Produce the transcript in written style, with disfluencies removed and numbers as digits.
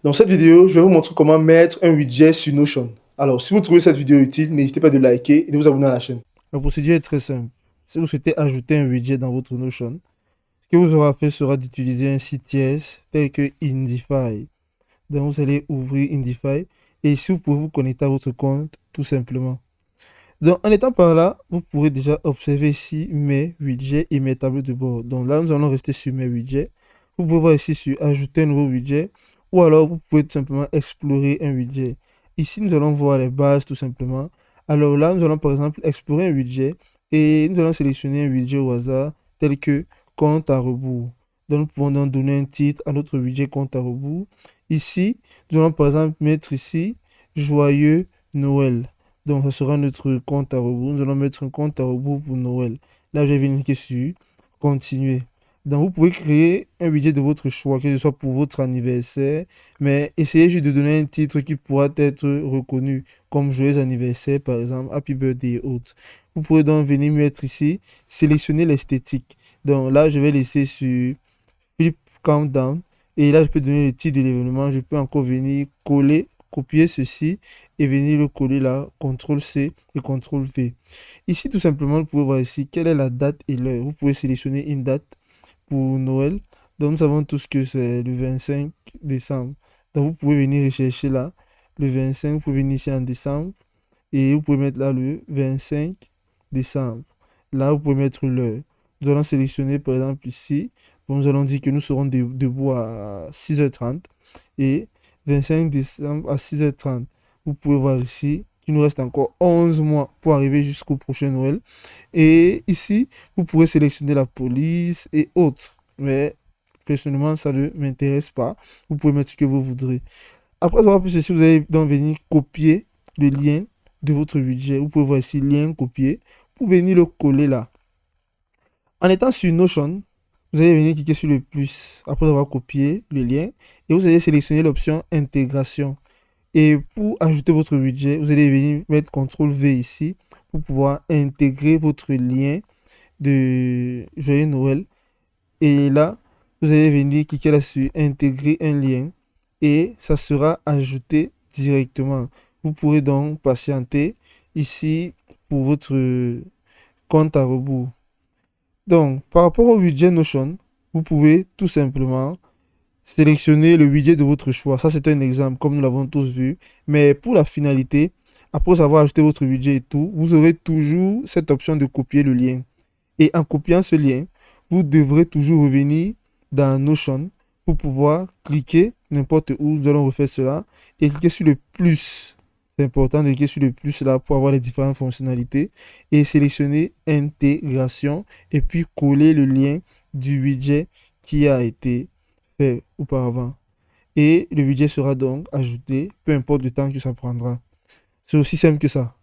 Dans cette vidéo, je vais vous montrer comment mettre un widget sur Notion. Alors, si vous trouvez cette vidéo utile, n'hésitez pas de liker et de vous abonner à la chaîne. La procédure est très simple. Si vous souhaitez ajouter un widget dans votre Notion, ce que vous aurez à faire sera d'utiliser un site tiers tel que Indify. Donc, vous allez ouvrir Indify et ici, vous pouvez vous connecter à votre compte tout simplement. Donc, en étant par là, vous pourrez déjà observer ici mes widgets et mes tableaux de bord. Donc là, nous allons rester sur mes widgets. Vous pouvez voir ici sur ajouter un nouveau widget ou alors vous pouvez tout simplement explorer un widget. Ici, nous allons voir les bases tout simplement. Alors là, nous allons par exemple explorer un widget et nous allons sélectionner un widget au hasard tel que compte à rebours. Donc, nous pouvons donc donner un titre à notre widget compte à rebours. Ici, nous allons par exemple mettre ici joyeux Noël. Donc, ça sera notre compte à rebours. Nous allons mettre un compte à rebours pour Noël. Là, je vais venir cliquer sur continuer. Donc, vous pouvez créer un widget de votre choix, que ce soit pour votre anniversaire, mais essayez juste de donner un titre qui pourra être reconnu, comme joyeux anniversaire, par exemple, happy birthday et autres. Vous pouvez donc venir mettre ici, sélectionner l'esthétique. Donc là, je vais laisser sur Flip Countdown. Et là, je peux donner le titre de l'événement. Je peux encore venir coller, copier ceci et venir le coller là, CTRL-C et CTRL-V. Ici, tout simplement, vous pouvez voir ici quelle est la date et l'heure. Vous pouvez sélectionner une date pour Noël. Donc, nous savons tous que c'est le 25 décembre. Donc, vous pouvez venir rechercher là le 25. Vous pouvez venir ici en décembre et vous pouvez mettre là le 25 décembre. Là, vous pouvez mettre l'heure. Nous allons sélectionner par exemple ici. Bon, nous allons dire que nous serons debout à 6h30 et 25 décembre à 6h30. Vous pouvez voir ici qu'il nous reste encore 11 mois pour arriver jusqu'au prochain Noël. Et ici, vous pourrez sélectionner la police et autres. Mais personnellement, ça ne m'intéresse pas. Vous pouvez mettre ce que vous voudrez. Après avoir fait ceci, vous allez donc venir copier le lien de votre budget. Vous pouvez voir ici, lien copier. Vous pouvez venir le coller là. En étant sur Notion, vous allez venir cliquer sur le plus après avoir copié le lien et vous allez sélectionner l'option intégration. Et pour ajouter votre budget, vous allez venir mettre CTRL V ici pour pouvoir intégrer votre lien de Joyeux Noël. Et là, vous allez venir cliquer là sur intégrer un lien et ça sera ajouté directement. Vous pourrez donc patienter ici pour votre compte à rebours. Donc, par rapport au widget Notion, vous pouvez tout simplement sélectionner le widget de votre choix. Ça, c'est un exemple, comme nous l'avons tous vu. Mais pour la finalité, après avoir ajouté votre widget et tout, vous aurez toujours cette option de copier le lien. Et en copiant ce lien, vous devrez toujours revenir dans Notion pour pouvoir cliquer n'importe où. Nous allons refaire cela et cliquer sur le plus. C'est important de cliquer sur le plus là pour avoir les différentes fonctionnalités et sélectionner intégration et puis coller le lien du widget qui a été fait auparavant. Et le widget sera donc ajouté, peu importe le temps que ça prendra. C'est aussi simple que ça.